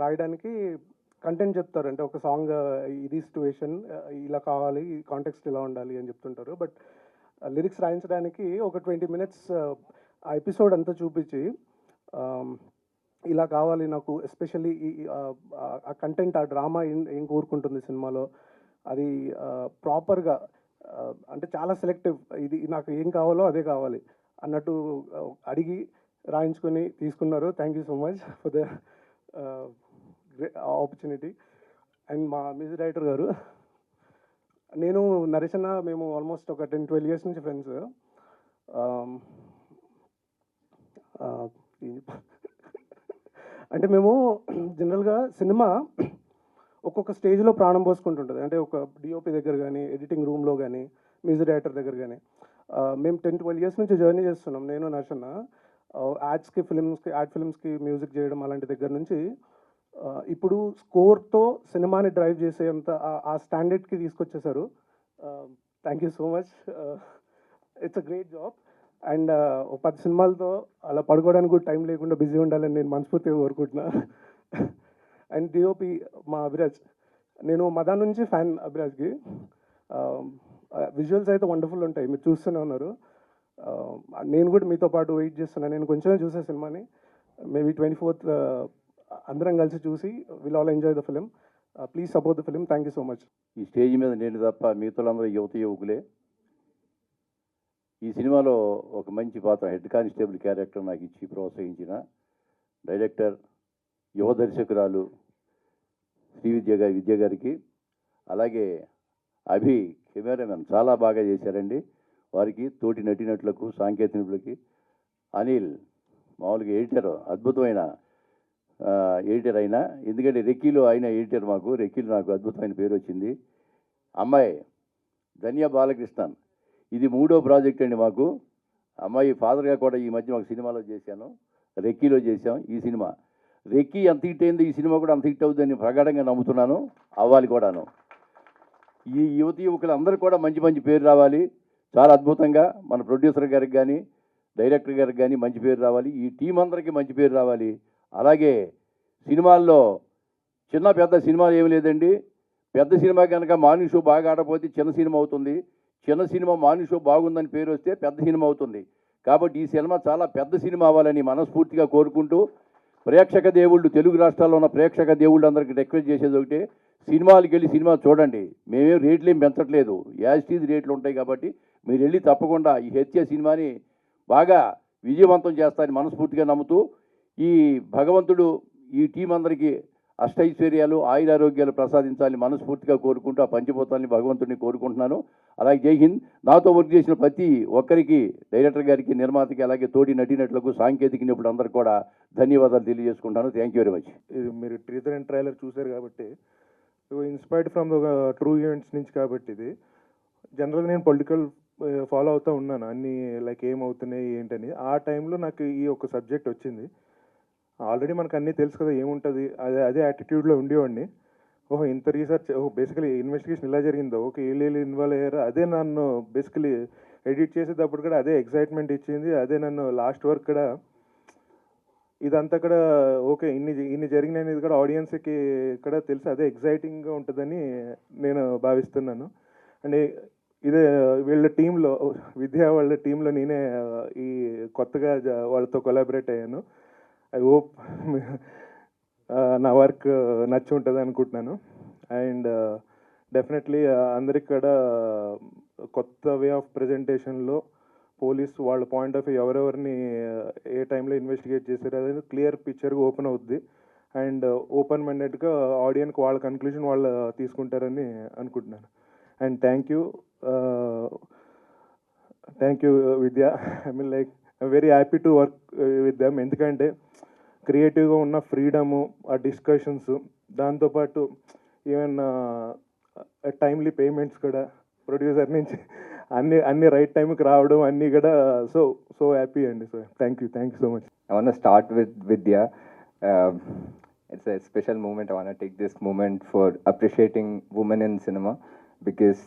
రాయడానికి కంటెంట్ చెప్తారు. అంటే ఒక సాంగ్ ఇది సిట్యుయేషన్ ఇలా కావాలి, కాంటెక్స్ట్ ఇలా ఉండాలి అని చెప్తుంటారు. బట్ లిరిక్స్ రాయించడానికి ఒక 20 మినిట్స్ ఆ ఎపిసోడ్ అంతా చూపించి ఇలా కావాలి నాకు, ఎస్పెషల్లీ ఆ కంటెంట్, ఆ డ్రామా ఏం కోరుకుంటుంది సినిమాలో, అది ప్రాపర్గా, అంటే చాలా సెలెక్టివ్, ఇది నాకు ఏం కావాలో అదే కావాలి అన్నట్టు అడిగి రాయించుకొని తీసుకున్నారు. Thank you so much for the opportunity. And మా మ్యూజిక్ డైరెక్టర్ గారు, నేను నరేష్ అన్న మేము ఆల్మోస్ట్ ఒక 10-12 ఇయర్స్ నుంచి ఫ్రెండ్స్. అంటే మేము జనరల్గా సినిమా ఒక్కొక్క స్టేజ్లో ప్రాణం పోసుకుంటుంటుంది. అంటే ఒక డిఓపి దగ్గర కానీ, ఎడిటింగ్ రూమ్లో కానీ, మ్యూజిక్ డైరెక్టర్ దగ్గర కానీ. మేము 10-12 ఇయర్స్ నుంచి జర్నీ చేస్తున్నాం, నేను నర్షన్న. యాడ్ ఫిల్మ్స్కి మ్యూజిక్ చేయడం అలాంటి దగ్గర నుంచి ఇప్పుడు స్కోర్తో సినిమాని డ్రైవ్ చేసేంత ఆ స్టాండర్డ్కి తీసుకొచ్చేసారు. Thank you so much. It's a great job. And 10 సినిమాలతో అలా పడుకోవడానికి కూడా టైం లేకుండా బిజీ ఉండాలని నేను మనస్ఫూర్తిగా కోరుకుంటున్నా. అండ్ డిఓపి మా అభిరాజ్, నేను మదా నుంచి ఫ్యాన్ అభిరాజ్కి. విజువల్స్ అయితే వండర్ఫుల్ ఉంటాయి, మీరు చూస్తూనే ఉన్నారు. నేను కూడా మీతో పాటు వెయిట్ చేస్తున్నాను. నేను కొంచెమే చూసే సినిమాని, మేబీ 24th అందరం కలిసి చూసి will all enjoy the film. Please support the film. Thank you so much. ఈ స్టేజ్ మీద నేను తప్ప మిగతాలందరూ యువకులే. ఈ సినిమాలో ఒక మంచి పాత్ర, హెడ్ కానిస్టేబుల్ క్యారెక్టర్ నాకు ఇచ్చి ప్రోత్సహించిన డైరెక్టర్, యువ దర్శకురాలు శ్రీ విద్య గారికి, అలాగే అభి కెమెరామెన్ చాలా బాగా చేశారండి. వారికి, తోటి నటినట్లకు, సాంకేతికులకి, అనిల్ మామూలుగా ఎడిటర్, అద్భుతమైన ఎడిటర్ అయినా, ఎందుకంటే రెక్కీలో ఆయన ఎడిటర్, రెక్కీలో నాకు అద్భుతమైన పేరు వచ్చింది. అమ్మాయి ధన్య బాలకృష్ణన్, ఇది 3వ ప్రాజెక్ట్ అండి మాకు. అమ్మాయి ఫాదర్గా కూడా ఈ మధ్య మాకు సినిమాలో చేశాను, రెక్కీలో చేశాం. ఈ సినిమా రెక్కీ ఎంత హిట్ అయింది, ఈ సినిమా కూడా అంత హిట్ అవుతుందని ప్రగాఢంగా నమ్ముతున్నాను, అవ్వాలి కూడాను. ఈ యువకులు అందరూ కూడా మంచి మంచి పేరు రావాలి. చాలా అద్భుతంగా మన ప్రొడ్యూసర్ గారికి కానీ, డైరెక్టర్ గారికి కానీ మంచి పేరు రావాలి. ఈ టీం అందరికీ మంచి పేరు రావాలి. అలాగే సినిమాల్లో చిన్న పెద్ద సినిమాలు ఏమి లేదండి. పెద్ద సినిమా కనుక మార్నింగ్ షో బాగా ఆడకపోతే చిన్న సినిమా అవుతుంది. చిన్న సినిమా మార్నింగ్ షో బాగుందని పేరు వస్తే పెద్ద సినిమా అవుతుంది. కాబట్టి ఈ సినిమా చాలా పెద్ద సినిమా అవ్వాలని మనస్ఫూర్తిగా కోరుకుంటూ, ప్రేక్షక దేవుళ్ళు, తెలుగు రాష్ట్రాల్లో ఉన్న ప్రేక్షక దేవుళ్ళు అందరికీ రిక్వెస్ట్ చేసేది ఒకటే, సినిమాలకు వెళ్ళి సినిమా చూడండి. మేమేం రేట్లు ఏం పెంచట్లేదు, యాజిటీజ్ రేట్లు ఉంటాయి. కాబట్టి మీరు వెళ్ళి తప్పకుండా ఈ హెచ్ఏ సినిమాని బాగా విజయవంతం చేస్తారని మనస్ఫూర్తిగా నమ్ముతూ, ఈ భగవంతుడు ఈ టీం అందరికీ అష్టైశ్వర్యాలు, ఆయురారోగ్యాలు ప్రసాదించాలని మనస్ఫూర్తిగా కోరుకుంటూ ఆ పంచిపోతాలని భగవంతుడిని కోరుకుంటున్నాను. అలాగే జై హింద్. నాతో వర్క్ చేసిన ప్రతి ఒక్కరికి, డైరెక్టర్ గారికి, నిర్మాతకి, అలాగే తోటి నటినట్లకు, సాంకేతిక నిపుణులు అందరికీ కూడా ధన్యవాదాలు తెలియజేసుకుంటాను. Thank you very much. ఇది మీరు టీజర్ అండ్ ట్రైలర్ చూశారు కాబట్టి, inspired from the true events నుంచి. కాబట్టి ఇది జనరల్గా నేను పొలిటికల్ ఫాలో అవుతూ ఉన్నాను, అన్నీ లైక్ ఏమవుతున్నాయి ఏంటని. ఆ టైంలో నాకు ఈ ఒక సబ్జెక్ట్ వచ్చింది. ఆల్రెడీ మనకు అన్నీ తెలుసు కదా ఏముంటుంది, అదే యాటిట్యూడ్లో ఉండేవాడిని. ఓహో ఇంత రీసెర్చ్, బేసికలీ ఇన్వెస్టిగేషన్ ఇలా జరిగిందో, ఓకే వీళ్ళు ఇన్వాల్వ్ అయ్యారు, అదే నన్ను బేసికలీ ఎడిట్ చేసేటప్పుడు కూడా అదే ఎక్సైట్మెంట్ ఇచ్చింది. అదే నన్ను లాస్ట్ వరకు కూడా ఇదంతా కూడా ఓకే ఇన్ని జరిగినది కూడా ఆడియన్స్కి కూడా తెలుసు, అదే ఎగ్జైటింగ్గా ఉంటుందని నేను భావిస్తున్నాను. అండ్ ఇదే వీళ్ళ టీంలో, విద్యా వాళ్ళ టీంలో నేనే ఈ కొత్తగా వాళ్ళతో కొలాబరేట్ అయ్యాను. ఐ హోప్ నా వర్క్ నచ్చి ఉంటుంది అనుకుంటున్నాను. అండ్ డెఫినెట్లీ అందరికి కూడా కొత్త వే ఆఫ్ ప్రజెంటేషన్లో పోలీస్ వాళ్ళ పాయింట్ ఆఫ్ వ్యూ ఎవరెవరిని ఏ టైంలో ఇన్వెస్టిగేట్ చేశారు అనేది క్లియర్ పిక్చర్గా ఓపెన్ అవుద్ది. అండ్ ఓపెన్ మైండెడ్గా ఆడియన్కి వాళ్ళ కన్క్లూజన్ వాళ్ళు తీసుకుంటారని అనుకుంటున్నాను. And thank you Vidya. I mean like I'm very happy to work with them. ఎందుకంటే క్రియేటివ్గా ఉన్న ఫ్రీడము, ఆ డిస్కషన్స్, దాంతోపాటు ఈవెన్ టైమ్లీ పేమెంట్స్ కూడా ప్రొడ్యూసర్ నుంచి అన్ని రైట్ టైంకి రావడం అన్నీ కూడా సో హ్యాపీ అండి. So thank you so much. I want to start with Vidya. It's a special moment. I want to take this moment for appreciating women in cinema, because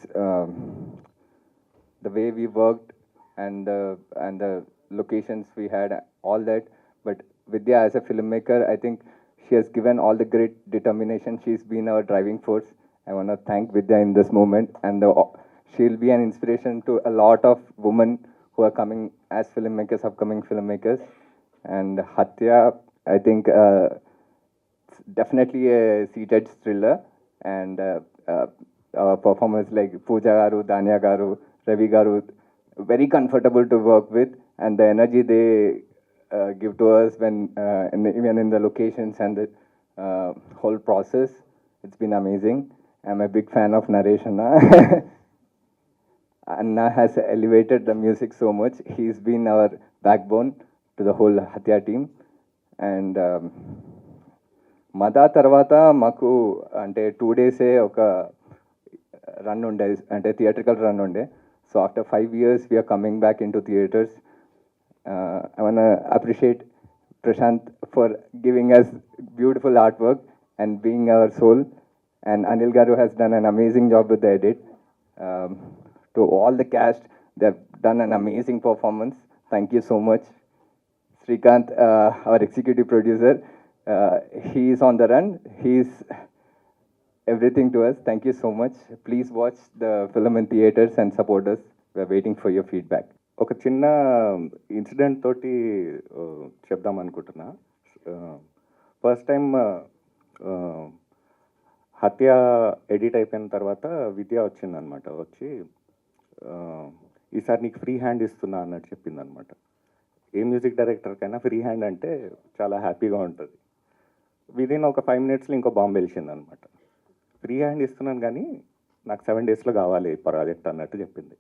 the way we worked and the locations we had, all that. But Vidya as a filmmaker, I think She has given all the great determination. She's been our driving force. I want to thank Vidya in this moment, and she'll be an inspiration to a lot of women who are coming as filmmakers, upcoming filmmakers. And Hatya, I think, definitely a seated thriller, and performers like Pooja Garu, Danya Garu, Ravi Garu, very comfortable to work with, and the energy they give to us when even in the locations and the whole process, it's been amazing. I'm a big fan of Naresh Anna. Anna has elevated the music so much. He's been our backbone to the whole Hatya team. And మదా తర్వాత మాకు అంటే 2 డేసే ఒక run ఉండే, అంటే theatrical run ఉండే. So after 5 years we are coming back into theatres. I want appreciate Prashanth for giving us beautiful art work and being our soul. And Anil Garu has done an amazing job with the edit. To all the cast, they've done an amazing performance. Thank you so much. Srikanth, our executive producer, he is on the run. He's everything to us. Thank you so much. Please watch the film in theaters and support us. We're waiting for your feedback. ఒక చిన్న incident తోటి చెప్దాం అనుకుంటున్నా. First time హత్య edit అయిపోయిన తర్వాత విద్య వచ్చిందనమాట. వచ్చి ఈసారి నీకు ఫ్రీ హ్యాండ్ ఇస్తున్నా అన్నట్టు చెప్పిందనమాట. ఏ మ్యూజిక్ డైరెక్టర్కైనా ఫ్రీ హ్యాండ్ అంటే చాలా హ్యాపీగా ఉంటుంది. విదిన్ ఒక 5 minutesలో ఇంకో బాంబు వెలిసిందనమాట. ఫ్రీ హ్యాండ్ ఇస్తున్నాను కానీ నాకు 7 daysలో కావాలి ఈ ప్రాజెక్ట్ అన్నట్టు చెప్పింది.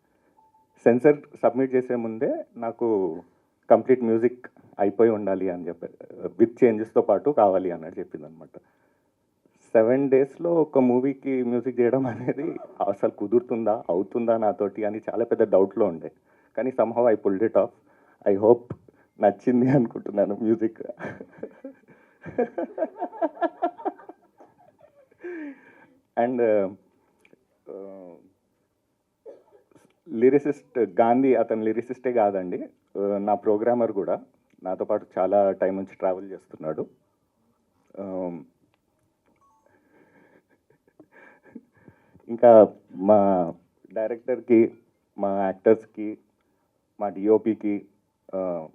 సెన్సర్ సబ్మిట్ చేసే ముందే నాకు కంప్లీట్ మ్యూజిక్ అయిపోయి ఉండాలి అని చెప్పి విత్ చేంజెస్తో పాటు కావాలి అన్నట్టు చెప్పింది అనమాట. 7 daysలో ఒక మూవీకి మ్యూజిక్ చేయడం అనేది అసలు కుదురుతుందా, అవుతుందా నాతోటి అని చాలా పెద్ద డౌట్లో ఉండే. కానీ somehow I pulled it of. I hope నచ్చింది అనుకుంటున్నాను మ్యూజిక్. అండ్ లిరిసిస్ట్ గాంధీ, అతను లిరిసిస్టే కాదండి, నా ప్రోగ్రామర్ కూడా. నాతో పాటు చాలా టైం నుంచి ట్రావెల్ చేస్తున్నాడు. ఇంకా మా డైరెక్టర్కి, మా యాక్టర్స్కి, మా డిఓపికి,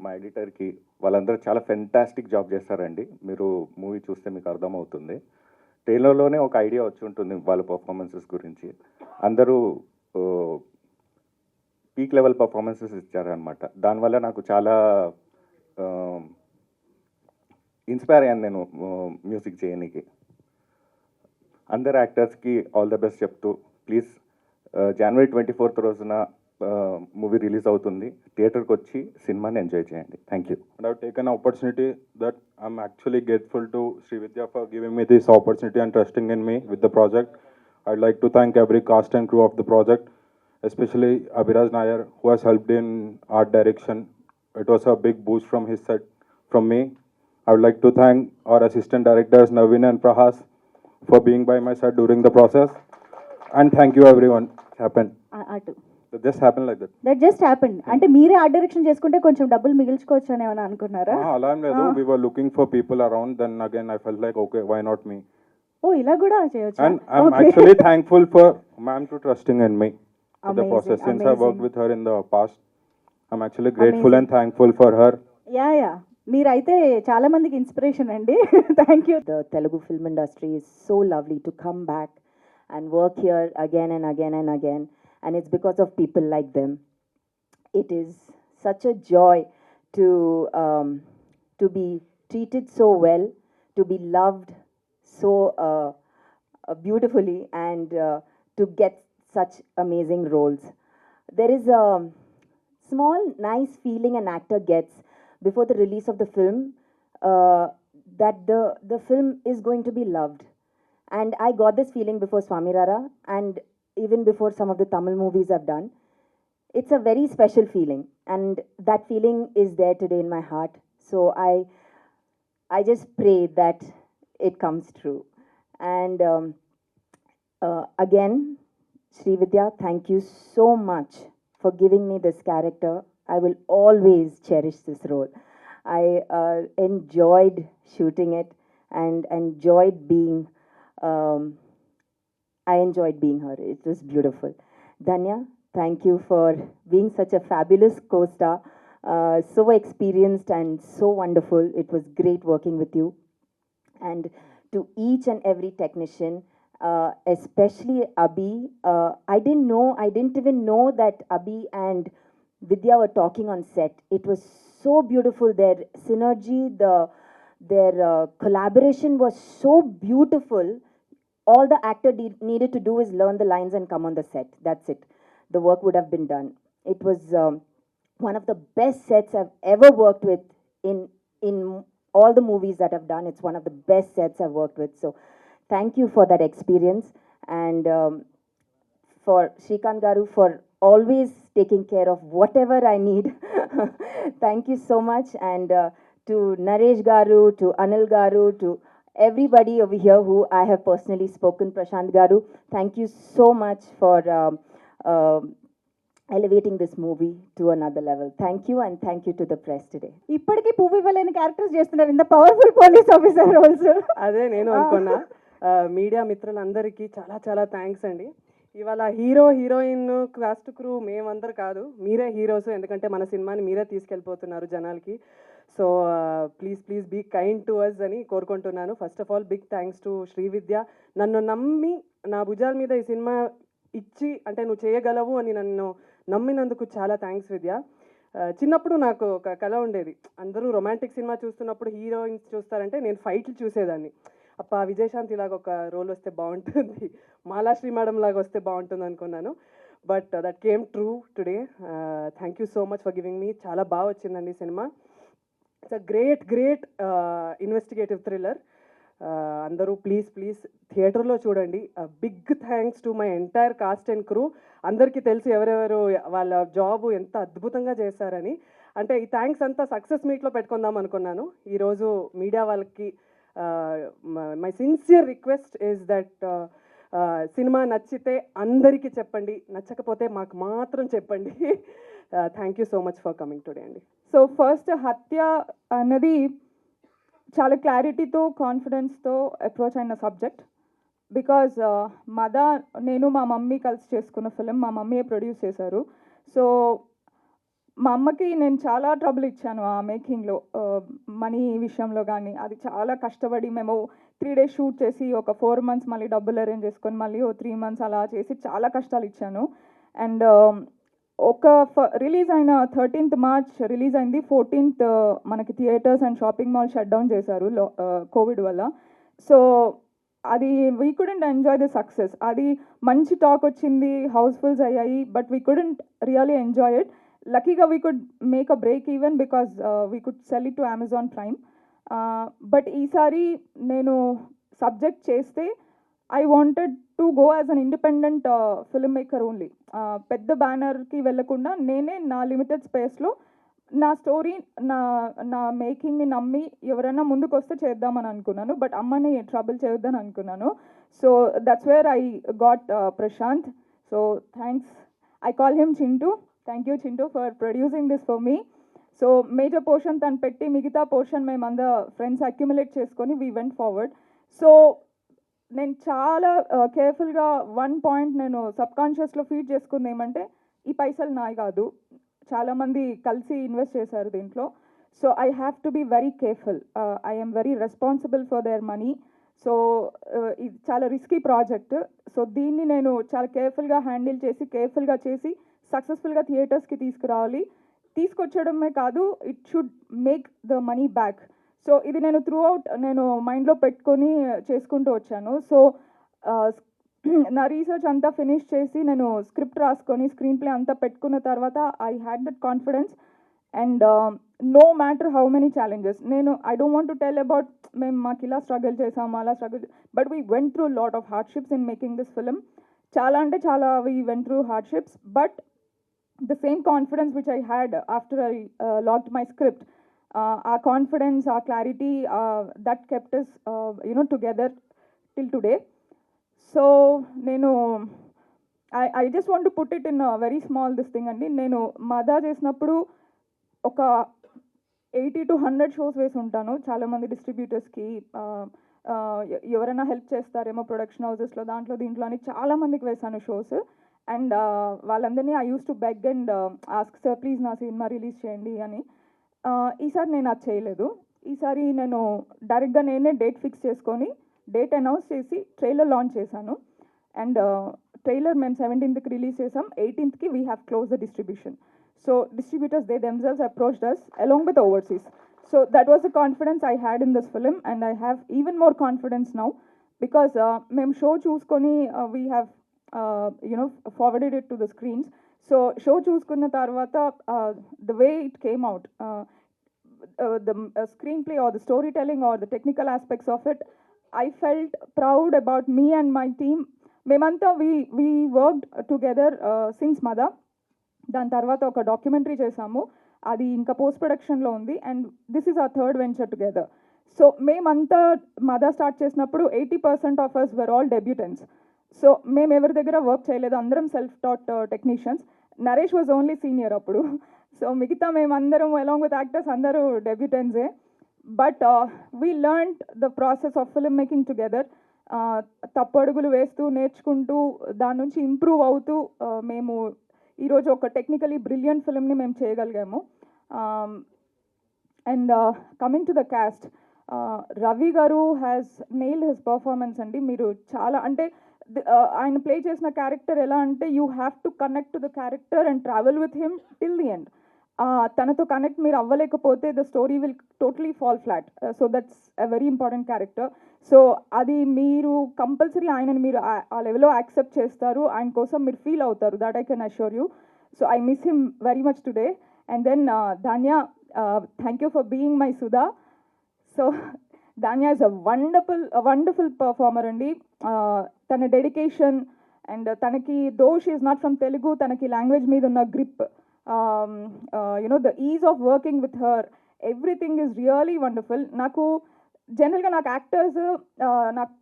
మా ఎడిటర్కి, వాళ్ళందరూ చాలా ఫెంటాస్టిక్ జాబ్ చేస్తారండి. మీరు మూవీ చూస్తే మీకు అర్థమవుతుంది. ట్రైలర్లోనే ఒక ఐడియా వచ్చి ఉంటుంది వాళ్ళ పర్ఫార్మెన్సెస్ గురించి. అందరూ పీక్ లెవెల్ పర్ఫార్మెన్సెస్ ఇచ్చారనమాట. దానివల్ల నాకు చాలా ఇన్స్పైర్ అయ్యాను నేను మ్యూజిక్ చేయడానికి. అందరు యాక్టర్స్కి ఆల్ ద బెస్ట్ చెప్తూ, ప్లీజ్ January 24th రోజున మూవీ రిలీజ్ అవుతుంది. థియేటర్కి వచ్చి సినిమాని ఎంజాయ్ చేయండి. Thank you. And I've taken an opportunity that I'm actually grateful to Sri Vidya for giving me this opportunity and trusting in me with the project. I'd like to thank every cast and crew of the project, especially Abhiraj Nair, who has helped in art direction. It was a big boost from his side, from me. I would like to thank our assistant directors Naveen and Prahas for being by my side during the process. And thank you everyone. It happened. అటు It just happened like that. That just happened. అంటే మీరే art direction చేసుకుంటే కొంచెం డబ్బులు మిగిల్చుకోవచ్చు అని ఏమైనా అనుకున్నారా? Alarm ledu. We were looking for people around. Then again, I felt like, okay, why not me? ఓ ఇలా కూడా చేయొచ్చు. And I'm actually thankful for ma'am to trusting in me with the process. Since I worked with her in the past, I'm actually grateful and thankful for her. Yeah మీరైతే చాలా మందికి inspiration అండి. Thank you. The Telugu film industry is so lovely to come back and work here again and again and again, and it's because of people like them. It is such a joy to be treated so well, to be loved so beautifully, and to get such amazing roles. There is a small nice feeling an actor gets before the release of the film, that the film is going to be loved. And I got this feeling before Swami Rara, and even before some of the Tamil movies I've done. It's a very special feeling, and that feeling is there today in my heart. So I just pray that it comes true. And again, Sri Vidya, thank you so much for giving me this character. I will always cherish this role. I enjoyed shooting it, and enjoyed being. I enjoyed being her. It was beautiful. Danya, thank you for being such a fabulous co-star, so experienced and so wonderful. It was great working with you. And to each and every technician, especially Abhi, I didn't even know that Abhi and Vidya were talking on set. It was so beautiful. Their synergy, their collaboration was so beautiful. All the actor needed to do is learn the lines and come on the set. That's it. The work would have been done. It was one of the best sets I've ever worked with in all the movies that I've done. It's one of the best sets I've worked with. So thank you for that experience, and for Shrikant Garu for always taking care of whatever I need. Thank you so much. And to Naresh Garu, to Anil Garu, to everybody over here who I have personally spoken, Prashant Garu, thank you so much for elevating this movie to another level. Thank you, and thank you to the press today. ఇప్పటికీ పువ్వు ఇవ్వలేని characters చేస్తున్నారు ఇంత powerful police officer roles. అదే నేను అనుకున్నా. Media మిత్రులందరికీ చాలా చాలా థ్యాంక్స్ అండి. ఇవాళ హీరో హీరోయిన్ కాస్ట్ క్రూ మేమందరు కాదు, మీరే హీరోస్. ఎందుకంటే మన సినిమాని మీరే తీసుకెళ్ళిపోతున్నారు జనాలకి. So please be kind to us అని కోరుకుంటున్నాను. First of all big thanks to Srividya. నన్ను నమ్మి నా భుజాల మీద ఈ సినిమా ఇచ్చి, అంటే నువ్వు చేయగలవు అని నన్ను నమ్మినందుకు చాలా థ్యాంక్స్ విద్య. చిన్నప్పుడు నాకు ఒక కళ ఉండేది. అందరూ రొమాంటిక్ సినిమా చూస్తున్నప్పుడు హీరోయిన్స్ చూస్తారంటే నేను ఫైట్లు చూసేదాన్ని. అప్ప విజయశాంతి లాగా ఒక రోల్ వస్తే బాగుంటుంది, మాలాశ్రీ మేడం లాగా వస్తే బాగుంటుంది అనుకున్నాను. But that came true today. Thank you so much for giving me. చాలా బాగా వచ్చిందండి సినిమా. It's a great investigative thriller. అందరూ ప్లీజ్ థియేటర్లో చూడండి. Big thanks to my entire cast and crew. అందరికీ తెలుసు ఎవరెవరు వాళ్ళ జాబ్ ఎంత అద్భుతంగా చేశారని. అంటే ఈ థ్యాంక్స్ అంతా సక్సెస్ మీట్లో పెట్టుకుందాం అనుకున్నాను. ఈరోజు మీడియా వాళ్ళకి my sincere request is that cinema నచ్చితే అందరికీ చెప్పండి, నచ్చకపోతే మాకు మాత్రం చెప్పండి. Thank you so much for coming today అండి. సో ఫస్ట్ హత్య అన్నది చాలా క్లారిటీతో కాన్ఫిడెన్స్తో అప్రోచ్ అయిన సబ్జెక్ట్. బికాజ్ నేను మా మమ్మీ కలిసి చేసుకున్న ఫిలిం మా మమ్మీయే ప్రొడ్యూస్ చేశారు. సో మా అమ్మకి నేను చాలా ట్రబుల్ ఇచ్చాను ఆ మేకింగ్లో, మనీ విషయంలో కానీ. అది చాలా కష్టపడి మేము 3 days షూట్ చేసి ఒక 4 months మళ్ళీ డబ్బులు అరేంజ్ చేసుకొని మళ్ళీ 3 months అలా చేసి చాలా కష్టాలు ఇచ్చాను. అండ్ రిలీజ్ అయిన 13th March రిలీజ్ అయింది. 14th మనకి theatres and shopping mall shut down చేశారు కోవిడ్ వల్ల. సో అది we couldn't enjoy the success. అది మంచి టాక్ వచ్చింది, హౌస్ఫుల్స్ అయ్యాయి, but we couldn't really enjoy it. లక్కీగా we could make a break even because we could sell it to Amazon Prime. But ఈసారి నేను సబ్జెక్ట్ చేస్తే I wanted to go as an independent film maker only. పెద్ద బ్యానర్కి వెళ్ళకుండా నేనే నా limited స్పేస్లో నా స్టోరీ నా మేకింగ్ని నమ్మి ఎవరైనా ముందుకు వస్తే చేద్దామని అనుకున్నాను. బట్ అమ్మని ట్రబుల్ చేయొద్దని అనుకున్నాను. So that's where I got Prashanth. So thanks. I call him Chintu. Thank you Chintu for producing this for me. So major portion తను పెట్టి మిగతా పోర్షన్ మేమందరం ఫ్రెండ్స్ అక్యుములేట్ చేసుకొని వీ వెంట్ ఫార్వర్డ్. సో నేను చాలా కేర్ఫుల్గా వన్ పాయింట్ నేను సబ్కాన్షియస్లో ఫీడ్ చేసుకుంది ఏమంటే, ఈ పైసలు నాయి కాదు, చాలామంది కలిసి ఇన్వెస్ట్ చేశారు దీంట్లో. So I have to be very careful. I am very responsible for their money. So ఇది చాలా రిస్కీ ప్రాజెక్ట్. సో దీన్ని నేను చాలా కేర్ఫుల్గా హ్యాండిల్ చేసి కేర్ఫుల్గా చేసి సక్సెస్ఫుల్గా థియేటర్స్కి తీసుకురావాలి. తీసుకొచ్చడమే కాదు, it should make the money back. So ఇది నేను త్రూ అవుట్ నేను మైండ్లో పెట్టుకొని చేసుకుంటూ వచ్చాను. సో నా రీసెర్చ్ అంతా ఫినిష్ చేసి నేను స్క్రిప్ట్ రాసుకొని స్క్రీన్ ప్లే అంతా పెట్టుకున్న తర్వాత I had that confidence. And no matter how many challenges, I don't want to tell about మేము మాకు ఇలా స్ట్రగుల్ చేసాము అలా struggle, but we went through lot of hardships in making this film. చాలా అంటే చాలా we went through hardships, but the same confidence which I had after I logged my script, our confidence, our clarity, that kept us together till today. So I just want to put it in a very small this thing andi. Nenu mada chesinappudu oka 80 to 100 shows వేసి ఉంటాను చాలామంది డిస్ట్రిబ్యూటర్స్కి. ఎవరైనా help చేస్తారేమో production హౌసెస్లో దాంట్లో దీంట్లో అని చాలామందికి వేశాను షోస్. అండ్ వాళ్ళందరినీ I use to beg and ask sir please నా సినిమా రిలీజ్ చేయండి అని. ఈసారి నేను అది చేయలేదు. ఈసారి నేను డైరెక్ట్గా నేనే డేట్ ఫిక్స్ చేసుకొని డేట్ అనౌన్స్ చేసి ట్రైలర్ లాంచ్ చేశాను. అండ్ ట్రైలర్ మేము 17th రిలీజ్ చేసాం. 18th we have close the distribution. So distributors they themselves approached us along with overseas. So that was the confidence I had in this film, and I have even more confidence now because మేము show చూసుకొని we have forwarded it to the screens. So show చూసుకున్న తర్వాత the way it came out, the screenplay or the storytelling or the technical aspects of it, I felt proud about me and my team. మేమంతా we worked together since Mada. దాని తర్వాత ఒక documentary చేసాము, అది ఇంకా post ప్రొడక్షన్లో ఉంది. And this is our third venture together. So మేమంతా మదా స్టార్ట్ చేసినప్పుడు 80% of us were all debutants. So మేము ఎవరి దగ్గర వర్క్ చేయలేదు, అందరం self taught technicians. Naresh was only senior అప్పుడు. సో మిగతా మేమందరం అలాంగ్ విత్ యాక్టర్స్ అందరూ డెబ్యూటెంట్సే. But we learn the process of film making together. తప్పడుగులు వేస్తూ నేర్చుకుంటూ దాని నుంచి ఇంప్రూవ్ అవుతూ మేము ఈరోజు ఒక టెక్నికలీ బ్రిలియంట్ ఫిల్మ్ని మేము చేయగలిగాము. And coming to the cast, Ravi garu has nailed his performance అండి. మీరు చాలా అంటే ఆయన ప్లే చేసిన క్యారెక్టర్ ఎలా అంటే you have to connect to the character and travel with him till the end. తనతో కనెక్ట్ మీరు అవ్వలేకపోతే the story will totally fall flat. So that's a very important character. So అది మీరు కంపల్సరీ ఆయనని మీరు ఆ లెవెల్లో యాక్సెప్ట్ చేస్తారు, ఆయన కోసం మీరు ఫీల్ అవుతారు. That I can assure you. So I miss him very much today. And then Dhanya, thank you for being my Sudha. So Dhanya is a wonderful performer అండి. తన డెడికేషన్ అండ్ తనకి though she is not from Telugu, తనకి language మీద ఉన్న grip, the ease of working with her, everything is really wonderful. నాకు జనరల్గా నాకు actors నాకు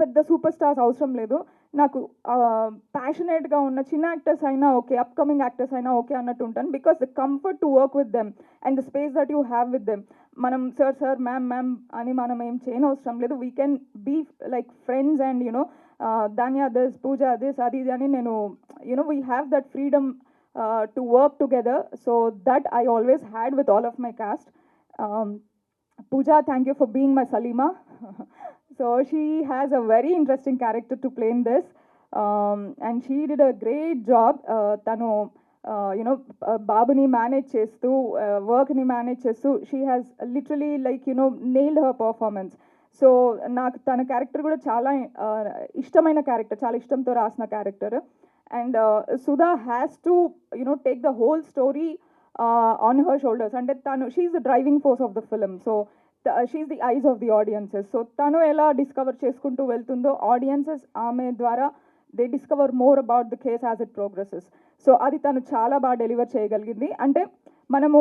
పెద్ద సూపర్ స్టార్స్ అవసరం లేదు. నాకు ప్యాషనేట్గా ఉన్న చిన్న యాక్టర్స్ అయినా ఓకే, అప్కమింగ్ యాక్టర్స్ అయినా ఓకే అన్నట్టు ఉంటాను. Because the comfort to work with them and the space that you have with them. మనం సార్ మ్యామ్ అని మనం ఏం చేయనవసరం లేదు. We can be like friends and Dhanya this, Pooja this, అది ఇది అని నేను we have that freedom to work together. So that I always had with all of my cast. Pooja, thank you for being my Salima. So she has a very interesting character to play in this, and she did a great job. Tanu Babuni manage chestu, work ni manage chestu, she has literally nailed her performance. So నాకు తన character కూడా చాలా ఇష్టమైన character, చాలా ఇష్టంతో రాసిన character. And Sudha has to take the whole story on her shoulders. And she's the driving force of the film. So she's the eyes of the audiences. So tanu ela discover cheskuntu veltundo, audiences aame dwara they discover more about the case as it progresses. So adi tanu chaala ba deliver cheyagalindi. Ante మనము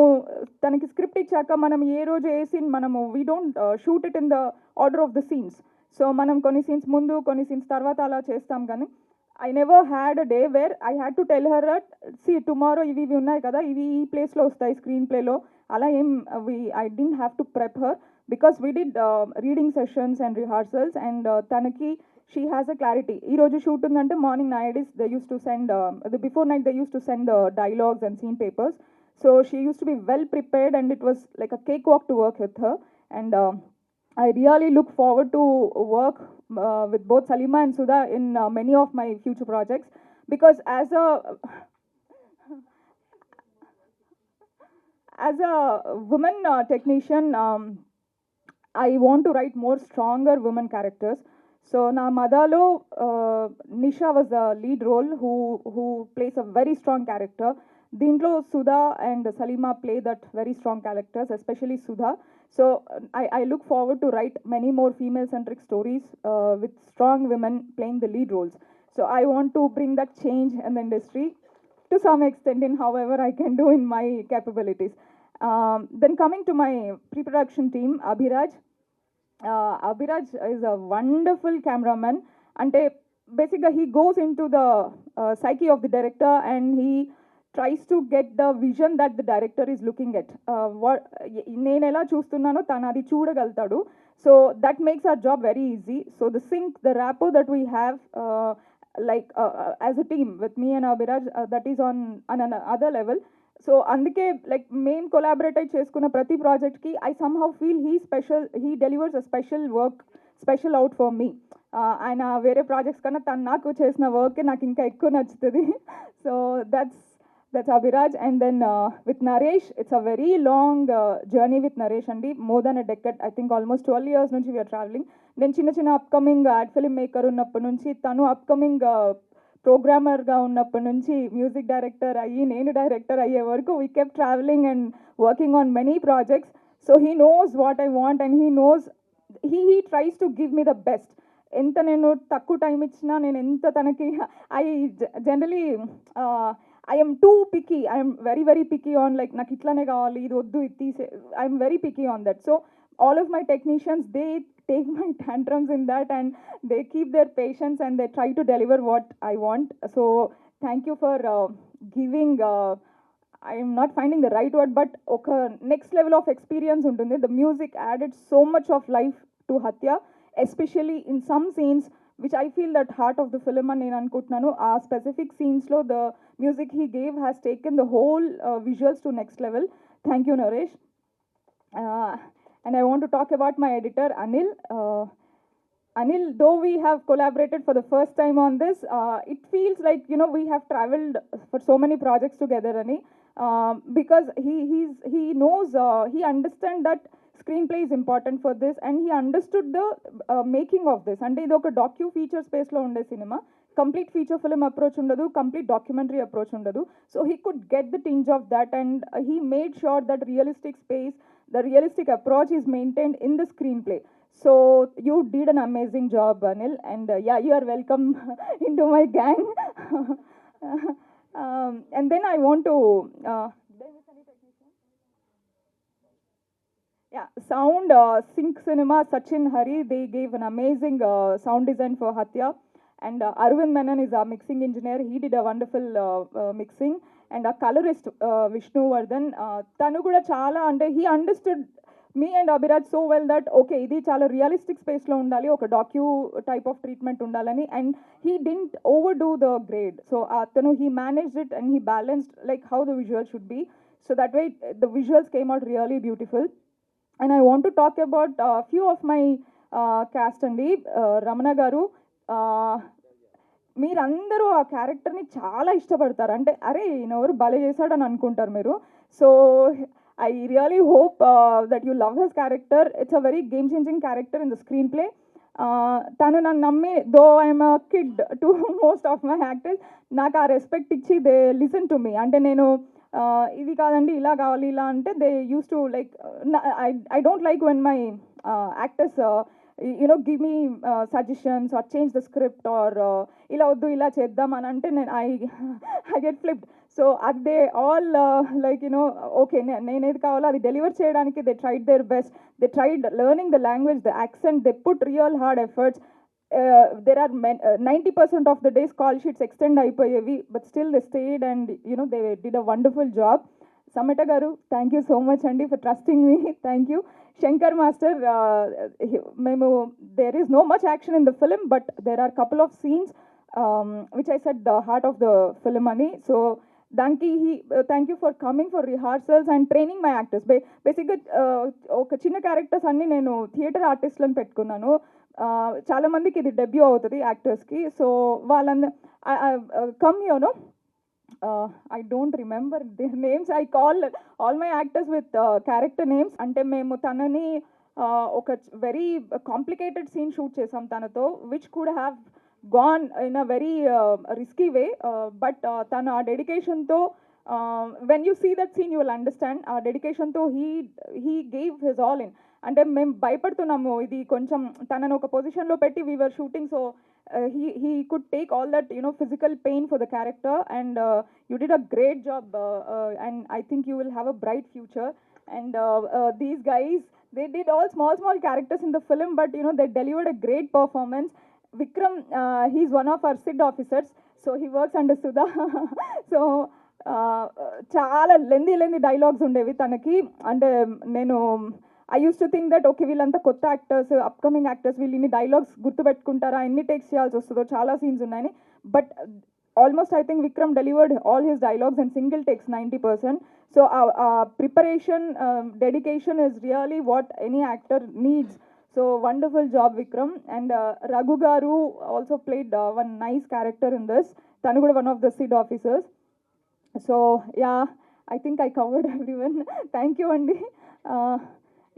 తనకి script ఇచ్చాక మనం ఏ రోజు ఏ scene మనము we don't shoot it in the order of the scenes. So మనం కొన్ని scenes ముందు కొన్ని సీన్స్ తర్వాత అలా చేస్తాం. కానీ I never had a day where I had to tell her that, see, tomorrow ఇవి ఉన్నాయి కదా, ఇవి ఈ ప్లేస్లో వస్తాయి స్క్రీన్ ప్లేలో, అలా ఏం I didn't have to prep her because we did reading sessions and rehearsals. And తనకి she has a clarity. ఈ రోజు షూట్ ఉందంటే morning nowadays they used to send the before night they used to send the dialogues and scene papers. So she used to be well prepared and it was like a cakewalk to work with her. And I really look forward to work with both Salima and Sudha in many of my future projects, because as a woman technician, I want to write more stronger women characters. So na Madalo, Nisha was the lead role who plays a very strong character. Dintlo Sudha and Salima play that very strong characters, especially Sudha. So I look forward to write many more female-centric stories with strong women playing the lead roles. So I want to bring that change in the industry to some extent in however I can do in my capabilities. Then coming to my pre-production team, Abhiraj. Abhiraj is a wonderful cameraman. Ante basically he goes into the psyche of the director and he tries to get the vision that the director is looking at. నేను ఎలా చూస్తున్నానో తను అది చూడగలుగుతాడు. So that makes our job very easy. So the sync, the rapport that we have as a team with me and Abhiraj, that is on another level. So అందుకే like మేము collaborate అయి చేసుకున్న ప్రతి ప్రాజెక్ట్కి I somehow feel he delivers a special out for me. ఆయన వేరే projects కన్నా తను నాకు చేసిన వర్కే నాకు ఇంకా ఎక్కువ నచ్చుతుంది. So that's Abhiraj. And then with Naresh, it's a very long journey with Naresh అండి. More than a decade, I think almost 12 years నుంచి వీఆర్ ట్రావెలింగ్. నేను చిన్న అప్కమింగ్ యాడ్ ఫిల్మ్ మేకర్ ఉన్నప్పటి నుంచి, తను అప్కమింగ్ ప్రోగ్రామర్గా ఉన్నప్పటి నుంచి మ్యూజిక్ డైరెక్టర్ అయ్యి నేను డైరెక్టర్ అయ్యే వరకు we kept travelling and working on many projects. So he knows what I want and he knows he tries to give me the best. ఎంత నేను తక్కువ టైం ఇచ్చినా, నేను ఎంత తనకి I generally I'm too picky, I'm very picky on like నాకు ఇట్లానే కావాలి, ఇది వద్దు, ఇది తీసే, I'm very picky on that. So all of my technicians, they take my tantrums in that and they keep their patience and they try to deliver what I want. So thank you for giving, I am not finding the right word, but okay, next level of experience untundi. The music added so much of life to Hatya, especially in some scenes which I feel that heart of the film అని నేను అనుకుంటున్నాను. ఆ specific సీన్స్లో the music he gave has taken the whole visuals to next level. Thank you, Naresh. And I want to talk about my editor, Anil. Anil, though we have collaborated for the first time on this, it feels like, you know, we have traveled for so many projects together, Ani, because he knows, he understands that screenplay is important for this, and he understood the making of this. And idu oka docu feature space lo unde cinema, complete feature film approach undadu, complete documentary approach undadu. So he could get the tinge of that, and he made sure that realistic space, the realistic approach is maintained in the screenplay. So you did an amazing job, Anil, and yeah, you are welcome into my gang. And then I want to sound, Sync Cinema, Sachin Hari, they gave an amazing sound design for Hatya. And Arvind Menon is our mixing engineer. He did a wonderful mixing. And our colorist, Vishnu Vardhan, tanu kuda chala, ante he understood me and Abhiraj so well that okay, idi chala realistic space lo undali, oka docu type of treatment undalani, and he didn't overdo the grade. So tanu he managed it and he balanced like how the visual should be. So that way the visuals came out really beautiful. And I want to talk about a few of my cast andi. Ramana garu, మీరందరూ ఆ క్యారెక్టర్ని చాలా ఇష్టపడతారు. అంటే అరే ఈయనెవరు భలే చేశాడని అనుకుంటారు మీరు. So I really hope that you love his character. It's a very game changing character in the screen play. తను నన్ను నమ్మి, though I'm a kid to most of my actors, నాకు ఆ రెస్పెక్ట్ ఇచ్చి దే లిసన్ టు మీ. అంటే నేను ఇది కాదండి ఇలా కావాలి ఇలా అంటే they use to like, I don't like when my actors give me suggestions or change the script or ila oddu ila cheddam అని అంటే నేను I get flipped. So they all like okay నేను ఏది కావాలో అది డెలివర్ చేయడానికి they tried their best. They tried learning the language, the accent, they put real hard efforts. There are 90% of the days call sheets extend అయిపోయేవి, but still they stayed and they did a wonderful job. Samita garu, thank you so much andi for trusting me. Thank you. Shankar Master, there is no much action in the film, but there are couple of scenes which I said the heart of the film ani. So danki thank you for coming for rehearsals and training my actors. Basically oka chinna characters anni nenu theater artist లను పెట్టుకున్నాను. చాలా మందికి ఇది debut అవుతుంది యాక్టర్స్కి. So వాళ్ళందరూ come here, no, I don't remember their names. I call all my actors with character names. Ante memu tanani oka very complicated scene shoot chesam tanato, which could have gone in a very risky way, but tana dedication to when you see that scene you will understand. Dedication to he gave his all in. అంటే మేము భయపడుతున్నాము ఇది కొంచెం తనను ఒక పొజిషన్లో పెట్టి we were shooting, so he could take all that physical pain for the character, and you did a great job, and I think you will have a bright future. And these guys, they did all small characters in the film, but they delivered a great performance. Vikram, he's one of our SID officers, so he works under Sudha. So చాలా lengthy dialogues ఉండేవి తనకి. అంటే నేను I use to think that okay వీళ్ళంతా కొత్త actors, upcoming actors, వీళ్ళు ఇన్ని dialogues గుర్తుపెట్టుకుంటారా, ఎన్ని టేక్స్ చేయాల్సి వస్తుందో, చాలా సీన్స్ ఉన్నాయని. But almost I think Vikram delivered all his dialogues in single takes 90%. So preparation, dedication is really what any actor needs. So wonderful job, Vikram. And Raghu Garu also played one nice character in this. Tanu kuda one of the SID officers. So yeah, I think I covered everyone. Thank you, Andi.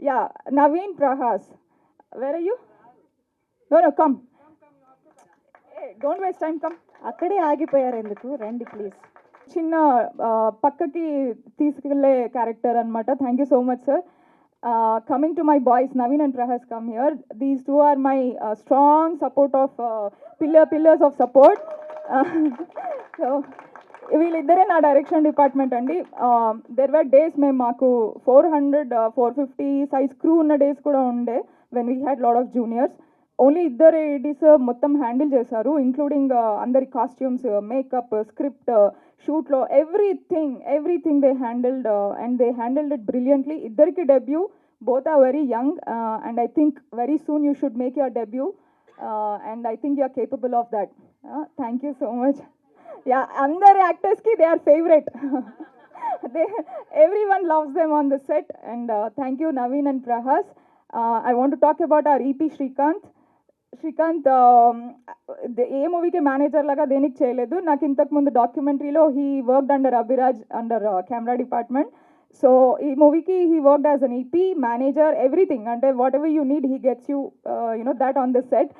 Yeah, Naveen Prahas, where are you? No, come. Hey, don't waste time, come. అక్కడే ఆగిపోయారు ఎందుకు, రండి please. చిన్న పక్కకి తీసుకెళ్ళే character అనమాట. Thank you so much sir. Coming to my boys, Naveen and Prahas come here. These two are my strong support of pillars of support. So వీళ్ళిద్దరే నా డైరెక్షన్ డిపార్ట్మెంట్ అండి. దెర్ వర్ డేస్ మేము మాకు 400-450 సైజ్ క్రూ ఉన్న days కూడా ఉండే, when we had lot of juniors. Only ఇద్దరు ADs మొత్తం హ్యాండిల్ చేశారు, ఇంక్లూడింగ్ అందరి కాస్ట్యూమ్స్, మేకప్, స్క్రిప్ట్, షూట్లో everything they handled and they handled it brilliantly. ఇద్దరికి debut, both are very young and I think very soon you should make your debut and I think you are capable of that. Thank you so much. Yeah, అందరు యాక్టర్స్కి they are favourite. Everyone loves them on the set. And thank you, Naveen and Prahas. I want to talk about our EP Srikanth. ఏ మూవీకి manager లాగా దేనికి చేయలేదు. నాకు ఇంతకుముందు డాక్యుమెంటరీలో he worked under Abhiraj under camera department. So ఈ మూవీకి he worked as an EP manager, everything. అంటే whatever you need he gets you that on the set.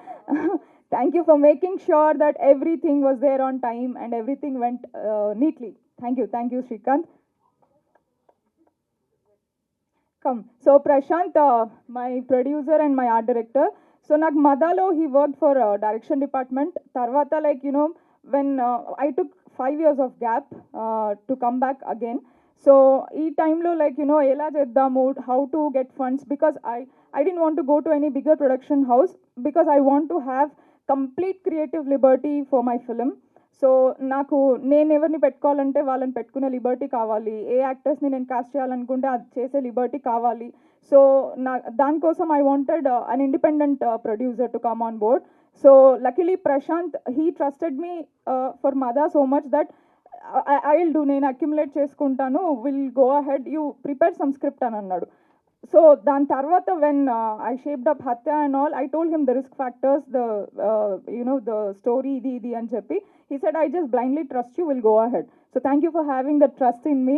Thank you for making sure that everything was there on time and everything went neatly. Thank you, Srikanth. Come. So Prashant, my producer and my art director. So nak Madalo, he worked for direction department. Tarvata, like, you know, when I took 5 years of gap to come back again. So ee time lo, like, you know, ela cheddamu, how to get funds, because I didn't want to go to any bigger production house because I want to have complete creative liberty for my film. So నాకు నేను ఎవరిని పెట్టుకోవాలంటే వాళ్ళని పెట్టుకునే Liberty కావాలి, ఏ యాక్టర్స్ని నేను cost చేయాలనుకుంటే అది చేసే లిబర్టీ కావాలి. సో దానికోసం I wanted an independent producer to come on board. So luckily Prashanth, he trusted me for మదా so much that I will do, నేను అక్యుములేట్ చేసుకుంటాను, will go ahead, you prepare some script అని అన్నాడు. So దాని తర్వాత when I shaped up Hatya and all, I told him the risk factors, the story ఇది అని చెప్పి. He said, I just blindly trust you, will go ahead. So thank you for having the trust in me.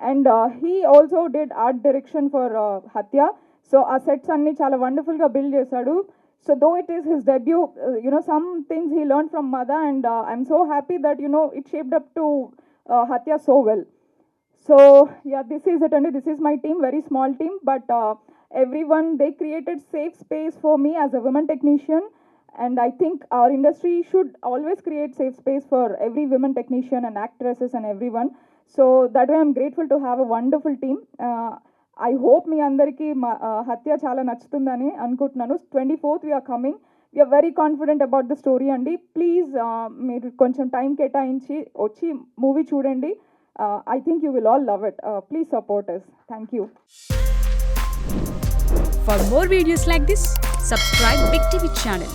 And he also did art direction for Hatya. So our sets anni chala wonderful ga build chesadu. So though it is his debut, some things he learned from Madha, and I'm so happy that, it shaped up to Hatya so well. So yeah, this is it, and this is my team, very small team, but everyone, they created safe space for me as a women technician. And I think our industry should always create safe space for every women technician and actresses and everyone. So that way I'm grateful to have a wonderful team. I hope మీ అందరికీ హత్య చాలా నచ్చుతుందని అనుకుంటున్నాను. 24th we are coming. We are very confident about the story అండి. Please మీరు కొంచెం time కేటాయించి వచ్చి మూవీ చూడండి. I think you will all love it. Please support us. Thank you. For more videos like this, subscribe Big TV channel.